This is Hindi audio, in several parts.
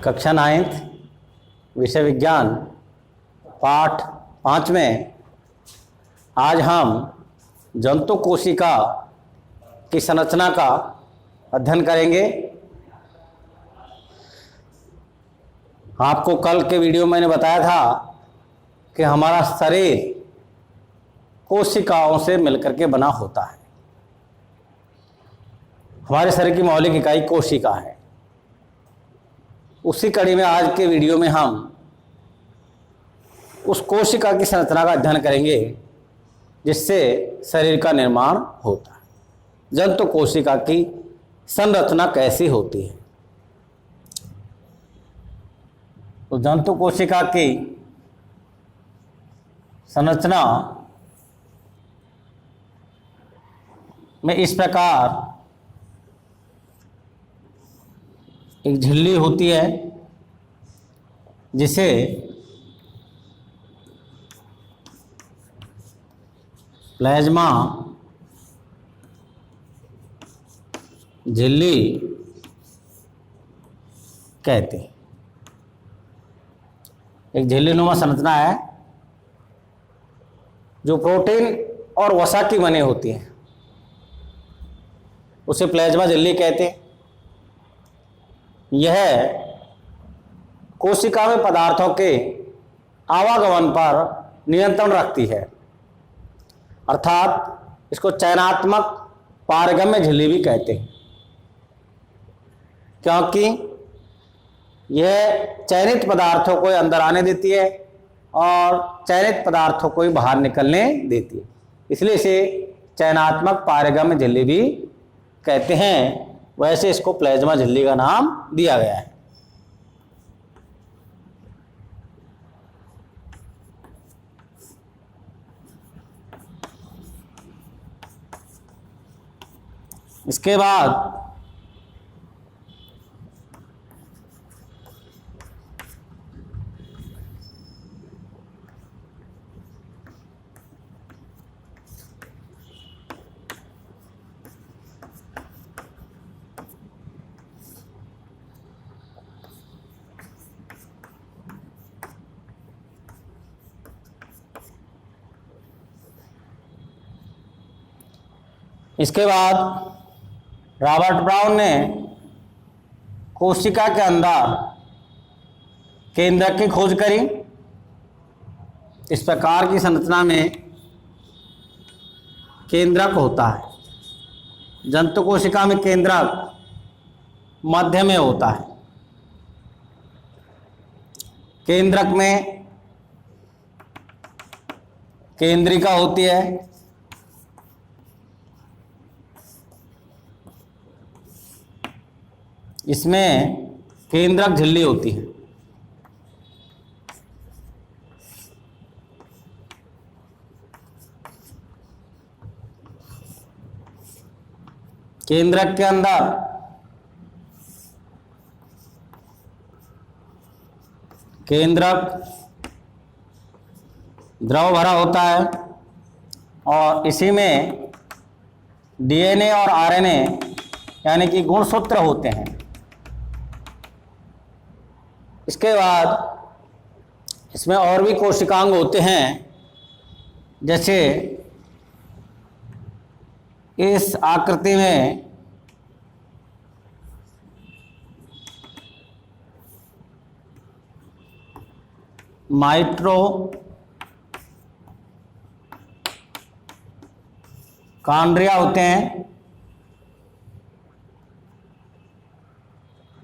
कक्षा 9th विषय विज्ञान पाठ 5 में आज हम जंतु कोशिका की संरचना का अध्ययन करेंगे। आपको कल के वीडियो में मैंने बताया था कि हमारा शरीर कोशिकाओं से मिलकर के बना होता है। हमारे शरीर की मौलिक इकाई कोशिका है। उसी कड़ी में आज के वीडियो में हम उस कोशिका की संरचना का अध्ययन करेंगे जिससे शरीर का निर्माण होता है। जंतु कोशिका की संरचना कैसी होती है? तो जंतु कोशिका की संरचना में इस प्रकार एक झिल्ली होती है जिसे प्लाज्मा झिल्ली कहते हैं। एक झिल्लीनुमा संरचना है जो प्रोटीन और वसा की बनी होती है, उसे प्लाज्मा झिल्ली कहते हैं। यह कोशिका में पदार्थों के आवागमन पर नियंत्रण रखती है, अर्थात इसको चयनात्मक पारगम्य झिल्ली भी कहते हैं, क्योंकि यह चयनित पदार्थों को अंदर आने देती है और चयनित पदार्थों को ही बाहर निकलने देती है, इसलिए इसे चयनात्मक पारगम्य झिल्ली भी कहते हैं। वैसे इसको प्लाज्मा झिल्ली का नाम दिया गया है। इसके बाद रॉबर्ट ब्राउन ने कोशिका के अंदर केंद्रक की खोज करी। इस प्रकार की संरचना में केंद्रक होता है। जंतु कोशिका में केंद्रक मध्य में होता है। केंद्रक में केंद्रिका होती है, इसमें केंद्रक झिल्ली होती है। केंद्रक के अंदर केंद्रक द्रव भरा होता है और इसी में डीएनए और आरएनए यानी कि गुणसूत्र होते हैं। इसके बाद इसमें और भी कोशिकांग होते हैं, जैसे इस आकृति में माइटोकॉन्ड्रिया होते हैं,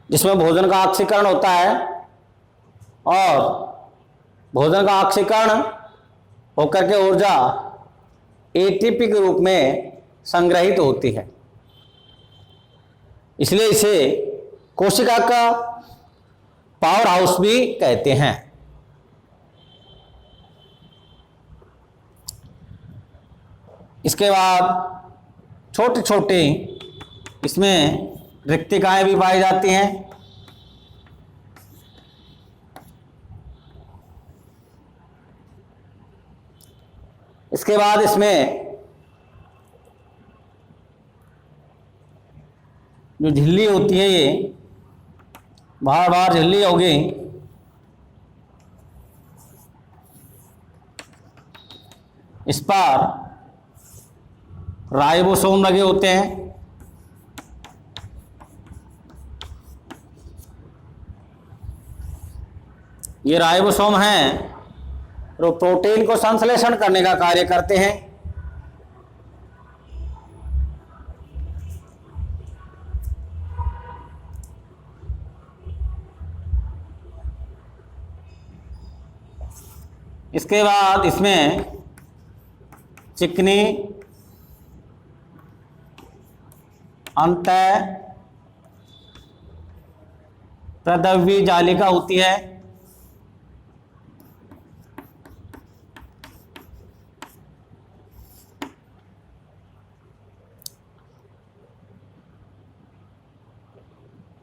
जिसमें भोजन का ऑक्सीकरण होता है और भोजन का ऑक्सीकरण होकर के ऊर्जा एटीपी के रूप में संग्रहित होती है, इसलिए इसे कोशिका का पावर हाउस भी कहते हैं। इसके बाद छोटी छोटी इसमें रिक्तिकाएं भी पाई जाती हैं। इसके बाद इसमें जो झिल्ली होती है ये बार बार झिल्ली होगी, इस पर राइबोसोम लगे होते हैं। ये राइबोसोम हैं जो प्रोटीन को संश्लेषण करने का कार्य करते हैं। इसके बाद इसमें चिकनी अंतः प्रदव्य जालिका होती है।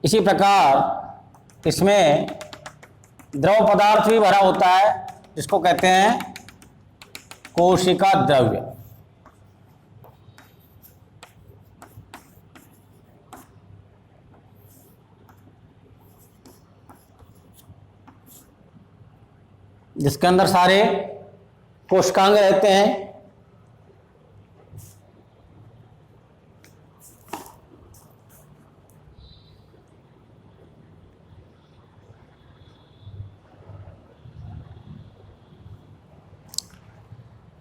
इसी प्रकार इसमें द्रव पदार्थ भी भरा होता है, जिसको कहते हैं कोशिका द्रव्य। जिसके अंदर सारे कोशिकांग रहते हैं।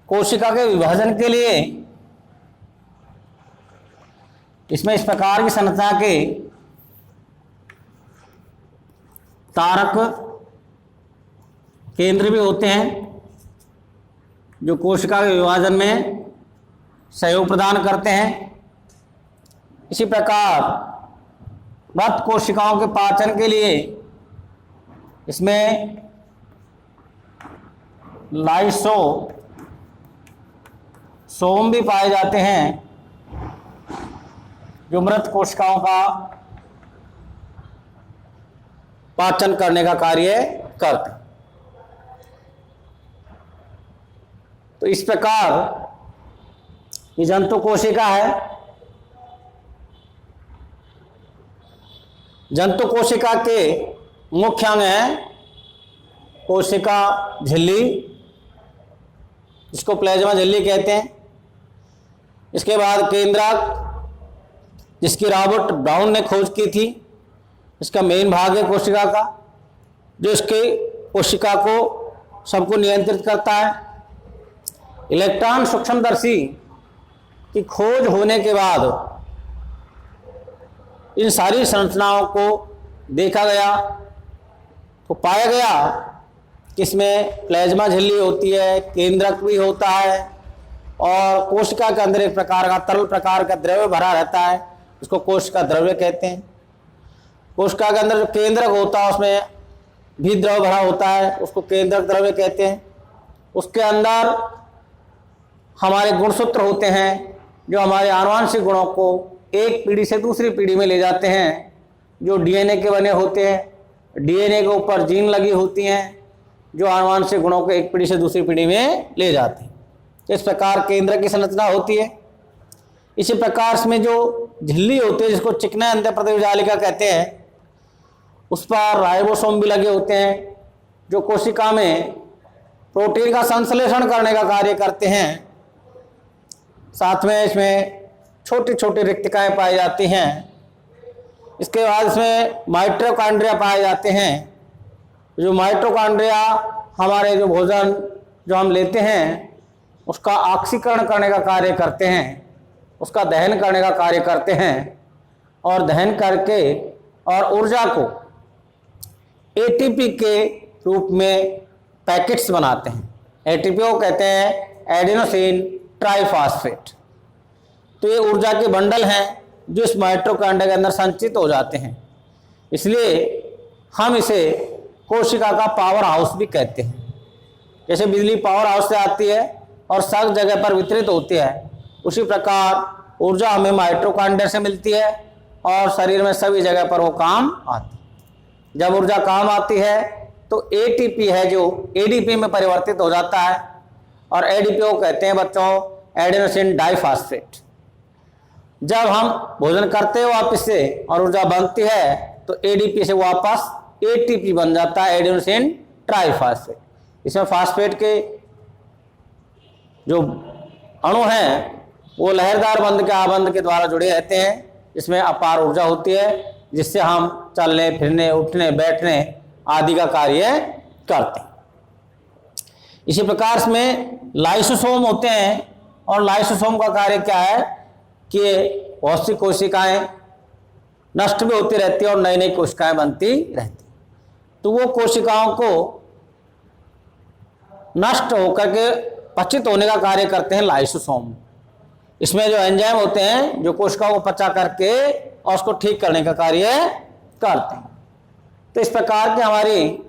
कोशिका के विभाजन के लिए इसमें इस प्रकार की संरचना के तारक केंद्र भी होते हैं, जो कोशिका के विभाजन में सहयोग प्रदान करते हैं। इसी प्रकार मृत कोशिकाओं के पाचन के लिए इसमें लाइसोसोम भी पाए जाते हैं, जो मृत कोशिकाओं का पाचन करने का कार्य करते हैं। तो इस प्रकार ये जंतु कोशिका है। जंतु कोशिका के मुख्य अंग हैं कोशिका झिल्ली, इसको प्लाज्मा झिल्ली कहते हैं। इसके बाद केंद्रक, जिसकी रॉबर्ट ब्राउन ने खोज की थी, इसका मेन भाग है कोशिका का, जो इसके कोशिका को सबको नियंत्रित करता है। इलेक्ट्रॉन सूक्ष्मदर्शी की खोज होने के बाद इन सारी संरचनाओं को देखा गया, तो पाया गया कि इसमें प्लाज्मा झिल्ली होती है, केंद्रक भी होता है, और कोशिका के अंदर एक प्रकार का तरल प्रकार का द्रव्य भरा रहता है, इसको कोशिका द्रव्य कहते हैं। कोशिका के अंदर जो केंद्रक होता है उसमें भी द्रव भरा होता है, उसको केंद्रक द्रव्य कहते हैं। उसके अंदर हमारे गुणसूत्र होते हैं, जो हमारे आनुवंशिक गुणों को एक पीढ़ी से दूसरी पीढ़ी में ले जाते हैं, जो डीएनए के बने होते हैं। डीएनए के ऊपर जीन लगी होती हैं, जो आनुवंशिक गुणों को एक पीढ़ी से दूसरी पीढ़ी में ले जाती हैं। इस प्रकार केंद्र की संरचना होती है। इसी प्रकार इसमें जो झिल्ली होती है, जिसको चिकना अंतःप्रदेश जालिका कहते हैं, उस पर राइबोसोम भी लगे होते हैं, जो कोशिका में प्रोटीन का संश्लेषण करने का कार्य करते हैं। साथ में इसमें छोटी छोटी रिक्तिकाएं पाई जाती हैं। इसके बाद इसमें माइटोकॉन्ड्रिया पाए जाते हैं, जो माइटोकॉन्ड्रिया हमारे जो भोजन जो हम लेते हैं उसका ऑक्सीकरण करने का कार्य करते हैं, उसका दहन करने का कार्य करते हैं, और दहन करके और ऊर्जा को एटीपी के रूप में पैकेट्स बनाते हैं। एटीपी को कहते हैं एडेनोसिन ट्राइफॉस्फेट। तो ये ऊर्जा के बंडल हैं जो इस माइटोकॉन्ड्रिया के अंदर संचित हो जाते हैं। इसलिए हम इसे कोशिका का पावर हाउस भी कहते हैं। जैसे बिजली पावर हाउस से आती है और सब जगह पर वितरित होती है, उसी प्रकार ऊर्जा हमें माइटोकॉन्ड्रिया से मिलती है और शरीर में सभी जगह पर वो काम आती है। जब ऊर्जा काम आती है तो एटीपी है जो एडीपी में परिवर्तित हो जाता है, और एडीपी को कहते हैं बच्चों एडेनोसिन डाइफॉस्फेट। जब हम भोजन करते हो वापस से और ऊर्जा बनती है तो एडीपी से वापस एटीपी बन जाता है, एडेनोसिन ट्राइफॉस्फेट। इसमें फास्फेट के जो अणु हैं वो लहरदार बंध के आबंध के द्वारा जुड़े रहते हैं, इसमें अपार ऊर्जा होती है जिससे हम चलने फिरने उठने बैठने आदि का कार्य करते हैं। इसी प्रकार इसमें लाइसोसोम होते हैं और लाइसोसोम का कार्य क्या है कि बहुत सी कोशिकाएं नष्ट भी होती रहती है और नई नई कोशिकाएं बनती रहती, तो वो कोशिकाओं को नष्ट होकर के पचित होने का कार्य करते हैं लाइसोसोम। इसमें जो एंजाइम होते हैं जो कोशिकाओं को पचा करके और उसको ठीक करने का कार्य करते हैं। तो इस प्रकार की हमारी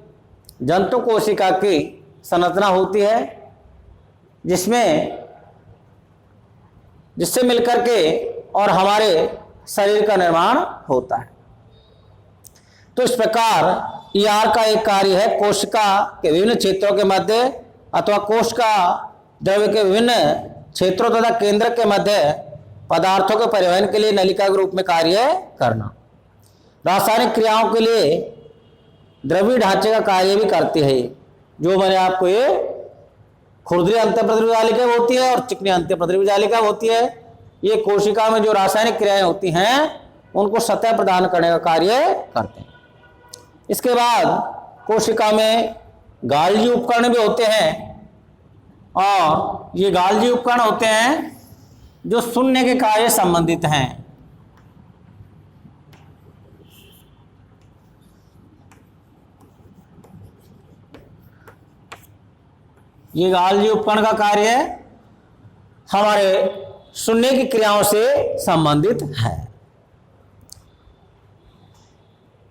जंतु कोशिका की संरचना होती है जिससे मिलकर के और हमारे शरीर का निर्माण होता है। तो इस प्रकार ईआर का एक कार्य है कोशिका के विभिन्न क्षेत्रों के मध्य अथवा कोशिका द्रव्य के विभिन्न क्षेत्रों तथा केंद्र के मध्य पदार्थों के परिवहन के लिए नलिका के रूप में कार्य करना। रासायनिक क्रियाओं के लिए द्रव्य ढांचे का कार्य भी करती है। जो मैंने आपको ये खुरदरी अंतःप्रद्रव्य जालिका होती है और चिकनी अंतःप्रद्रव्य जालिका होती है, ये कोशिका में जो रासायनिक क्रियाएं होती हैं उनको सतह प्रदान करने का कार्य करते हैं। इसके बाद कोशिका में गाल्जी उपकरण भी होते हैं और ये गाल्जी उपकरण होते हैं जो सुनने के कार्य संबंधित हैं। ये गाल्जी उपकरण का कार्य हमारे सुनने की क्रियाओं से संबंधित है।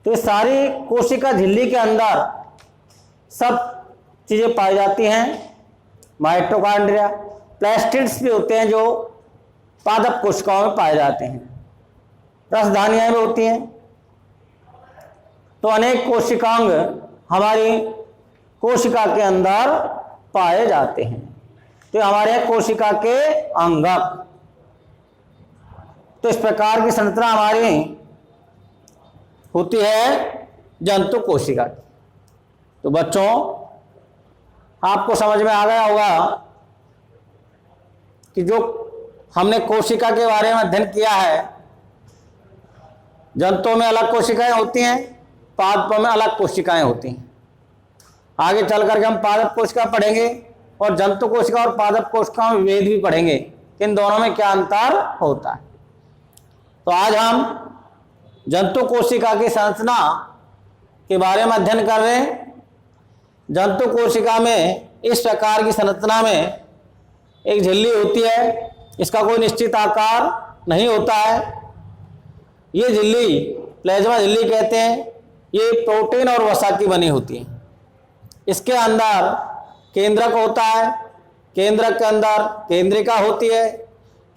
तो सारी कोशिका झिल्ली के अंदर सब चीजें पाई जाती हैं। माइटोकॉन्ड्रिया, प्लास्टिड्स भी होते हैं जो पादप कोशिकाओं में पाए जाते हैं। रसधानियां भी होती हैं। तो अनेक कोशिकांग हमारी कोशिका के अंदर पाए जाते हैं। तो हमारे कोशिका के अंगक। तो इस प्रकार की संरचना हमारी होती है जंतु कोशिका की। तो बच्चों आपको समझ में आ गया होगा कि जो हमने कोशिका के बारे में अध्ययन किया है, जंतुओं में अलग कोशिकाएं होती हैं, पादपों में अलग कोशिकाएं होती हैं। आगे चल करके हम पादप कोशिका पढ़ेंगे और जंतु कोशिका और पादप कोशिका में विभेद भी पढ़ेंगे, इन दोनों में क्या अंतर होता है। तो आज हम जंतु कोशिका की संरचना के बारे में अध्ययन कर रहे हैं। जंतु कोशिका में इस प्रकार की संरचना में एक झिल्ली होती है, इसका कोई निश्चित आकार नहीं होता है। ये झिल्ली प्लाज्मा झिल्ली कहते हैं। ये प्रोटीन और वसा की बनी होती है। इसके अंदर केंद्रक होता है, केंद्रक के अंदर केंद्रिका होती है,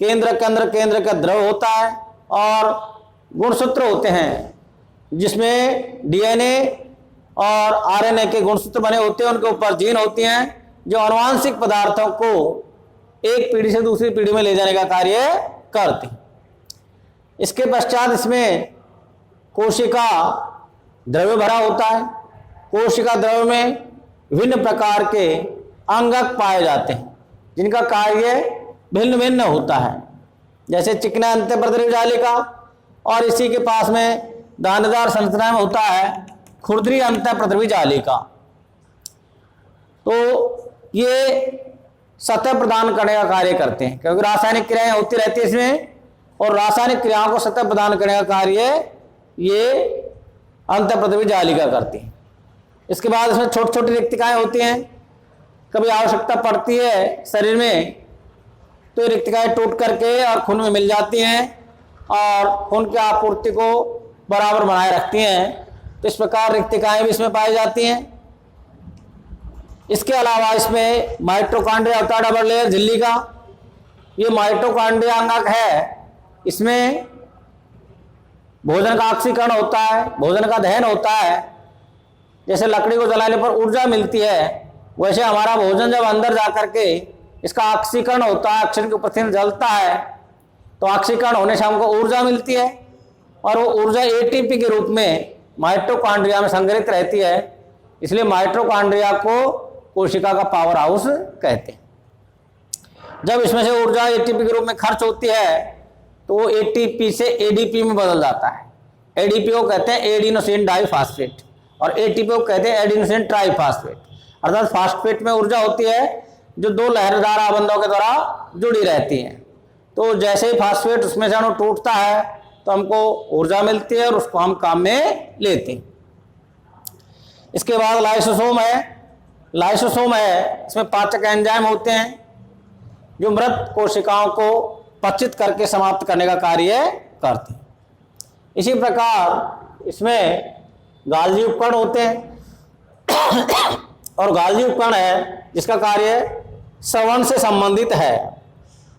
केंद्रक के अंदर केंद्रक का द्रव होता है और गुणसूत्र होते हैं जिसमें डीएनए और आरएनए के गुणसूत्र बने होते हैं। उनके ऊपर जीन होती हैं जो आनुवांशिक पदार्थों को एक पीढ़ी से दूसरी पीढ़ी में ले जाने का कार्य करती हैं। इसके पश्चात इसमें कोशिका द्रव्य भरा होता है। कोशिका द्रव्य में विभिन्न प्रकार के अंगक पाए जाते हैं जिनका कार्य भिन्न भिन्न होता है, जैसे चिकना अंतःप्रद्रव्य जालिका और इसी के पास में दानेदार संरचना में होता है खुरदरी अंतःप्रद्रव्य जालिका। तो ये सतह प्रदान करने का कार्य करते हैं क्योंकि रासायनिक क्रियाएं होती रहती है इसमें, और रासायनिक क्रियाओं को सतह प्रदान करने का कार्य ये अंतःप्रद्रव्य जालिका करती है। इसके बाद इसमें छोटी छोटी रिक्तिकाएं होती हैं। कभी आवश्यकता पड़ती है शरीर में तो ये रिक्तिकाएं टूट करके और खून में मिल जाती हैं और खून की आपूर्ति को बराबर बनाए रखती हैं। तो इस प्रकार रिक्तिकाएं भी इसमें पाई जाती हैं। इसके अलावा इसमें माइटोकॉन्ड्रिया होता है, डबल लेयर झिल्ली का। ये माइटोकॉन्ड्रिया अंगक है। इसमें भोजन का ऑक्सीकरण होता है, भोजन का दहन होता है। जैसे लकड़ी को जलाने पर ऊर्जा मिलती है, वैसे हमारा भोजन जब अंदर जाकर के इसका ऑक्सीकरण होता है, ऑक्सीजन के उपस्थिति जलता है तो ऑक्सीकरण होने से हमको ऊर्जा मिलती है और वो ऊर्जा एटीपी के रूप में माइटोकॉन्ड्रिया में संग्रहित रहती है, इसलिए माइटोकॉन्ड्रिया को कोशिका का पावर हाउस कहते हैं। जब इसमें से ऊर्जा एटीपी के रूप में खर्च होती है तो वो एटीपी से एडीपी में बदल जाता है। एडीपी को कहते हैं एडिनोसिन डाइफॉस्फेट और एटीपी को कहते हैं एडिनोसिन ट्राइफॉस्फेट। अर्थात फास्फेट में ऊर्जा होती है जो दो लहरदार आबंधों के द्वारा जुड़ी रहती हैं। तो जैसे ही फास्फेट उसमें से अणु टूटता है तो हमको ऊर्जा मिलती है और उसको हम काम में लेते हैं। इसके बाद लाइसोसोम है। लाइसोसोम है, इसमें पाचक एंजाइम होते हैं जो मृत कोशिकाओं को पचित करके समाप्त करने का कार्य करते हैं। इसी प्रकार इसमें गाल्जी उपकरण होते हैं और गाल्जी उपकरण है जिसका कार्य श्रवण से संबंधित है।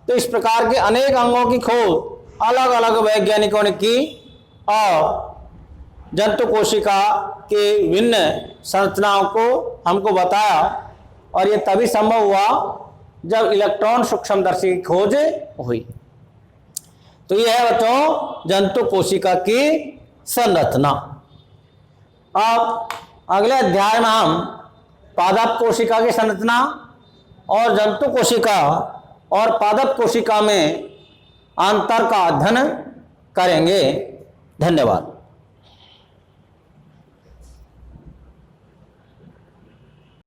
तो इस प्रकार के अनेक अंगों की खोज अलग अलग वैज्ञानिकों ने की और जंतु कोशिका के विभिन्न संरचनाओं को हमको बताया और ये तभी संभव हुआ जब इलेक्ट्रॉन सूक्ष्मदर्शी की खोज हुई। तो यह है बच्चों जंतु कोशिका की संरचना। अब अगले अध्याय में हम पादप कोशिका की संरचना और जंतु कोशिका और पादप कोशिका में अंतर का अध्ययन करेंगे। धन्यवाद।